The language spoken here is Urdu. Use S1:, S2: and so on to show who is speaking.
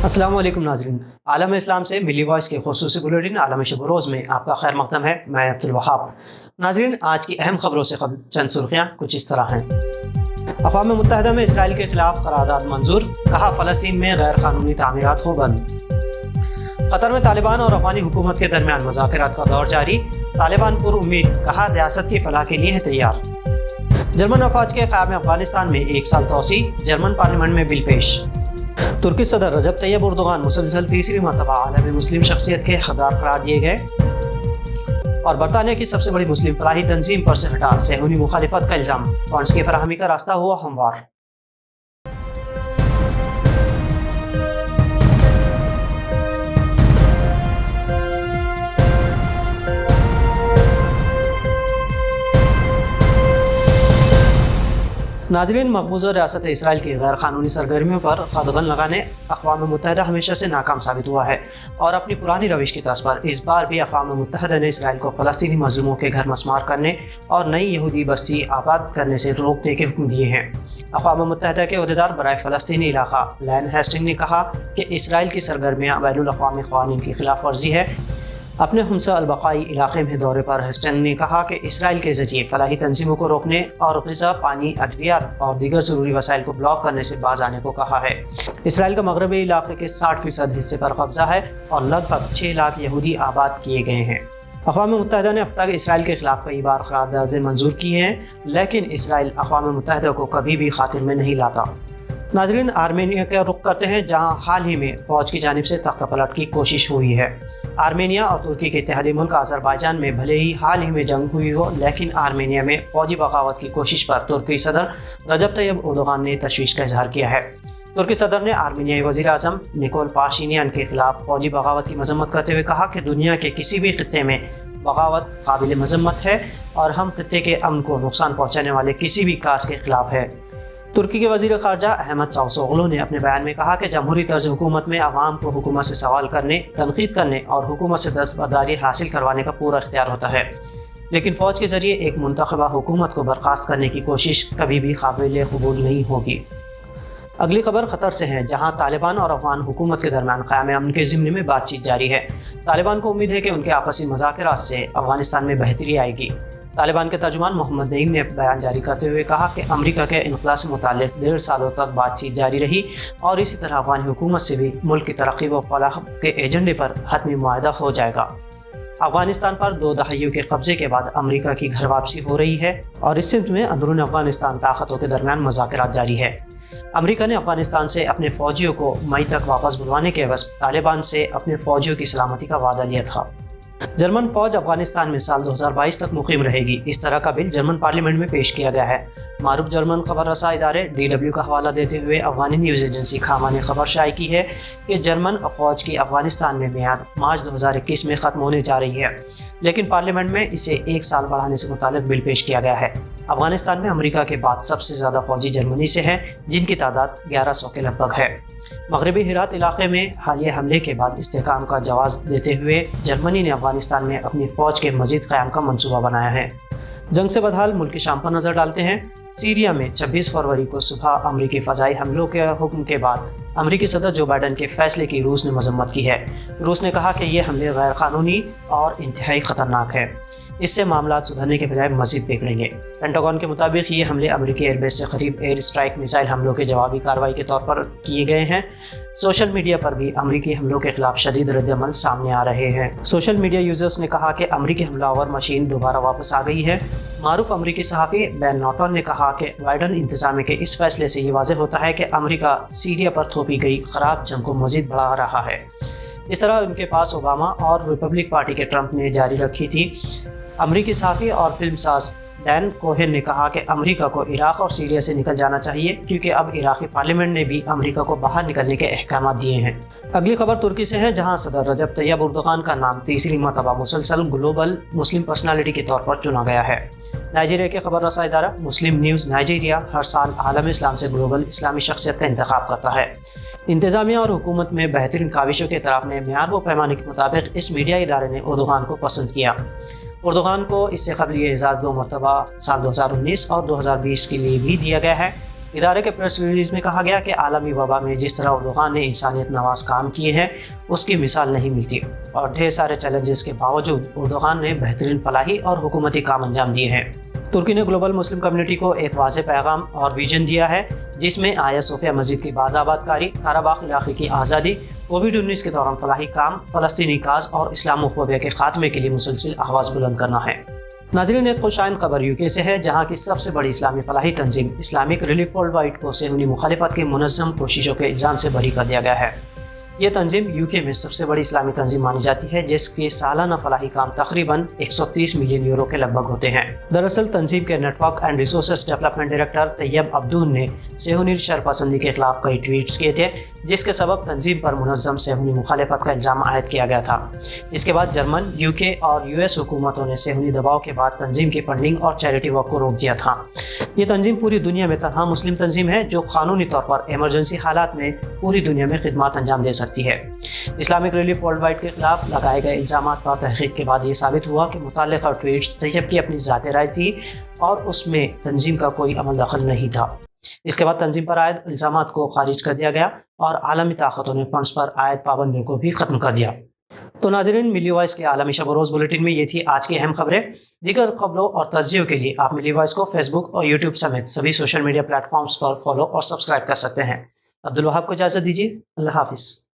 S1: السلام علیکم ناظرین، عالم اسلام سے ملی وائس کے خصوصی بلیٹن عالم شب و روز میں آپ کا خیر مقدم ہے۔ میں عبدالوہاب۔ ناظرین، آج کی اہم خبروں سے قبل چند سرخیاں کچھ اس طرح ہیں۔ اقوام متحدہ میں اسرائیل کے خلاف قرارداد منظور، کہا فلسطین میں غیر قانونی تعمیرات ہو بند۔ قطر میں طالبان اور افغانی حکومت کے درمیان مذاکرات کا دور جاری، طالبان پر امید، کہا ریاست کی فلاح کے لیے ہے تیار۔ جرمن افواج کے قیام افغانستان میں 1 سال توسیع، جرمن پارلیمنٹ میں بل پیش۔ ترکی صدر رجب طیب اردوغان مسلسل تیسری مرتبہ عالمی مسلم شخصیت کے حقدار قرار دیے گئے، اور برطانیہ کی سب سے بڑی مسلم فلاحی تنظیم پر سے ہٹا صہیونی مخالفت کا الزام، فنڈز کی فراہمی کا راستہ ہوا ہموار۔ ناظرین، مقبوضہ ریاست اسرائیل کی غیر قانونی سرگرمیوں پر قدغن لگانے اقوام متحدہ ہمیشہ سے ناکام ثابت ہوا ہے، اور اپنی پرانی روش کی طرز پر اس بار بھی اقوام متحدہ نے اسرائیل کو فلسطینی مظلوموں کے گھر مسمار کرنے اور نئی یہودی بستی آباد کرنے سے روکنے کے حکم دیے ہیں۔ اقوام متحدہ کے عہدیدار برائے فلسطینی علاقہ لین ہیسٹنگ نے کہا کہ اسرائیل کی سرگرمیاں بین الاقوامی قوانین کی خلاف ورزی ہے۔ اپنے خمسہ البقائی علاقے میں دورے پر ہیسٹنگ نے کہا کہ اسرائیل کے ذریعے فلاحی تنظیموں کو روکنے اور غذا، پانی، ادویات اور دیگر ضروری وسائل کو بلاک کرنے سے باز آنے کو کہا ہے۔ اسرائیل کا مغربی علاقے کے 60% حصے پر قبضہ ہے اور لگ بھگ 6 لاکھ یہودی آباد کیے گئے ہیں۔ اقوام متحدہ نے اب تک اسرائیل کے خلاف کئی بار قراردادیں منظور کی ہیں، لیکن اسرائیل اقوام متحدہ کو کبھی بھی خاطر میں نہیں لاتا۔ ناظرین، آرمینیا کا رخ کرتے ہیں، جہاں حال ہی میں فوج کی جانب سے تختہ پلٹ کی کوشش ہوئی ہے۔ آرمینیا اور ترکی کے اتحادی ملک آذربائیجان میں بھلے ہی حال ہی میں جنگ ہوئی ہو، لیکن آرمینیا میں فوجی بغاوت کی کوشش پر ترکی صدر رجب طیب اردوغان نے تشویش کا اظہار کیا ہے۔ ترکی صدر نے آرمینیائی وزیر اعظم نیکول پاشینیان کے خلاف فوجی بغاوت کی مذمت کرتے ہوئے کہا کہ دنیا کے کسی بھی خطے میں بغاوت قابل مذمت ہے، اور ہم خطے کے امن کو نقصان پہنچانے والے کسی بھی کاز کے خلاف ہے۔ ترکی کے وزیر خارجہ احمد چاوسوغلو نے اپنے بیان میں کہا کہ جمہوری طرز حکومت میں عوام کو حکومت سے سوال کرنے، تنقید کرنے اور حکومت سے دستبرداری حاصل کروانے کا پورا اختیار ہوتا ہے، لیکن فوج کے ذریعے ایک منتخبہ حکومت کو برخاست کرنے کی کوشش کبھی بھی قابل قبول نہیں ہوگی۔ اگلی خبر قطر سے ہے، جہاں طالبان اور افغان حکومت کے درمیان قیام امن کے ضمن میں بات چیت جاری ہے۔ طالبان کو امید ہے کہ ان کے آپسی مذاکرات سے افغانستان میں بہتری آئے گی۔ طالبان کے ترجمان محمد نعیم نے بیان جاری کرتے ہوئے کہا کہ امریکہ کے انخلا سے متعلق 1.5 سالوں تک بات چیت جاری رہی، اور اسی طرح افغان حکومت سے بھی ملک کی ترقی و فلاح کے ایجنڈے پر حتمی معاہدہ ہو جائے گا۔ افغانستان پر 2 دہائیوں کے قبضے کے بعد امریکہ کی گھر واپسی ہو رہی ہے، اور اس سمت میں اندرون افغانستان طاقتوں کے درمیان مذاکرات جاری ہے۔ امریکہ نے افغانستان سے اپنے فوجیوں کو مئی تک واپس بلوانے کے عوض طالبان سے اپنے فوجیوں کی سلامتی کا وعدہ لیا تھا۔ جرمن فوج افغانستان میں سال 2022 تک مقیم رہے گی، اس طرح کا بل جرمن پارلیمنٹ میں پیش کیا گیا ہے۔ معروف جرمن خبر رساں ادارے DW کا حوالہ دیتے ہوئے افغانی نیوز ایجنسی کھاما نے خبر شائع کی ہے کہ جرمن فوج کی افغانستان میں میعاد مارچ 2021 میں ختم ہونے جا رہی ہے، لیکن پارلیمنٹ میں اسے 1 سال بڑھانے سے متعلق بل پیش کیا گیا ہے۔ افغانستان میں امریکہ کے بعد سب سے زیادہ فوجی جرمنی سے ہیں، جن کی تعداد 1100 کے لگ بھگ ہے۔ مغربی ہرات علاقے میں حالیہ حملے کے بعد استحکام کا جواز دیتے ہوئے جرمنی نے افغانستان میں اپنی فوج کے مزید قیام کا منصوبہ بنایا ہے۔ جنگ سے بدحال ملک کی شام پر نظر ڈالتے ہیں۔ سیریا میں 26 فروری کو صبح امریکی فضائی حملوں کے حکم کے بعد امریکی صدر جو بائیڈن کے فیصلے کی روس نے مذمت کی ہے۔ روس نے کہا کہ یہ حملے غیر قانونی اور انتہائی خطرناک ہیں، اس سے معاملات سدھرنے کے بجائے مزید بگڑیں گے۔ پینٹاگون کے مطابق یہ حملے امریکی ایئر بیس سے قریب ایئر اسٹرائک میزائل حملوں کے جوابی کارروائی کے طور پر کیے گئے ہیں۔ سوشل میڈیا پر بھی امریکی حملوں کے خلاف شدید رد عمل سامنے آ رہے ہیں۔ سوشل میڈیا یوزرز نے کہا کہ امریکی حملہ آور مشین دوبارہ واپس آ گئی ہے۔ معروف امریکی صحافی بین نارٹن نے کہا کہ بائیڈن انتظامیہ کے اس فیصلے سے یہ واضح ہوتا ہے کہ امریکہ سیریا پر تھوپی گئی خراب جنگ کو مزید بڑھا رہا ہے۔ اس طرح ان کے پاس اوباما اور ریپبلک پارٹی کے ٹرمپ نے جاری رکھی تھی۔ امریکی صحافی اور فلم ساز ڈین کوہن نے کہا کہ امریکہ کو عراق اور سیریا سے نکل جانا چاہیے، کیونکہ اب عراقی پارلیمنٹ نے بھی امریکہ کو باہر نکلنے کے احکامات دیے ہیں۔ اگلی خبر ترکی سے ہے، جہاں صدر رجب طیب اردوغان کا نام تیسری مرتبہ مسلسل گلوبل مسلم پرسنالٹی کے طور پر چنا گیا ہے۔ نائجیریا کے خبر رساں ادارہ مسلم نیوز نائجیریا ہر سال عالم اسلام سے گلوبل اسلامی شخصیت کا انتخاب کرتا ہے۔ انتظامیہ اور حکومت میں بہترین کاوشوں کے اعتراف میں معیار و پیمانے کے مطابق اس میڈیا ادارے نے اردوغان کو پسند کیا۔ اردوغان کو اس سے قبل یہ اعزاز 2 مرتبہ سال 2019 اور 2020 کے لیے بھی دیا گیا ہے۔ ادارے کے پریس ریلیز میں کہا گیا کہ عالمی وبا میں جس طرح اردوغان نے انسانیت نواز کام کیے ہیں اس کی مثال نہیں ملتی، اور ڈھیر سارے چیلنجز کے باوجود اردوغان نے بہترین فلاحی اور حکومتی کام انجام دیے ہیں۔ ترکی نے گلوبل مسلم کمیونٹی کو ایک واضح پیغام اور ویژن دیا ہے، جس میں آیا صوفیہ مسجد کی باز آباد کاری، قرہ علاقے کی آزادی، کووڈ-19 کے دوران فلاحی کام، فلسطینی کاز اور اسلام فوبیا کے خاتمے کے لیے مسلسل آواز بلند کرنا ہے۔ ناظرین، ایک خوشائند خبر یوکے سے ہے، جہاں کی سب سے بڑی اسلامی فلاحی تنظیم اسلامک ریلیف ورلڈ وائڈ کو صہیونی مخالفت کی منظم کوششوں کے الزام سے بری کر دیا گیا ہے۔ یہ تنظیم یوکے میں سب سے بڑی اسلامی تنظیم مانی جاتی ہے، جس کے سالانہ فلاحی کام تقریباً 130 ملین یورو کے لگ بھگ ہوتے ہیں۔ دراصل تنظیم کے network and resources development director طیب عبدون نے صہیونی شرپسندی کے خلاف کئی ٹویٹس کیے تھے، جس کے سبب تنظیم پر منظم صہیونی مخالفت کا الزام عائد کیا گیا تھا۔ اس کے بعد جرمن، یوکے اور US حکومتوں نے صہیونی دباؤ کے بعد تنظیم کی فنڈنگ اور چیریٹی ورک کو روک دیا تھا۔ یہ تنظیم پوری دنیا میں تنہا مسلم تنظیم ہے جو قانونی طور پر ایمرجنسی حالات میں پوری دنیا میں خدمات انجام دے سکتی ہے۔ اسلامک ریلیف ورلڈ وائڈ کے خلاف لگائے گئے الزامات پر تحقیق کے بعد یہ ثابت ہوا کہ متعلقہ ٹویٹس طیب کی اپنی ذاتی رائے تھی اور اس میں تنظیم کا کوئی عمل دخل نہیں تھا۔ اس کے بعد تنظیم پر عائد الزامات کو خارج کر دیا گیا اور عالمی طاقتوں نے فنڈز پر عائد پابندیوں کو بھی ختم کر دیا۔ تو ناظرین، ملی وائس کے عالمی شب و روز بلیٹن میں یہ تھی آج کی اہم خبریں۔ دیگر خبروں اور تجزیوں کے لیے آپ ملی وائس کو فیس بک اور یوٹیوب سمیت سبھی سوشل میڈیا پلیٹ فارمز پر فالو اور سبسکرائب کر سکتے ہیں۔ عبدالوہاب کو اجازت دیجیے۔ اللہ حافظ۔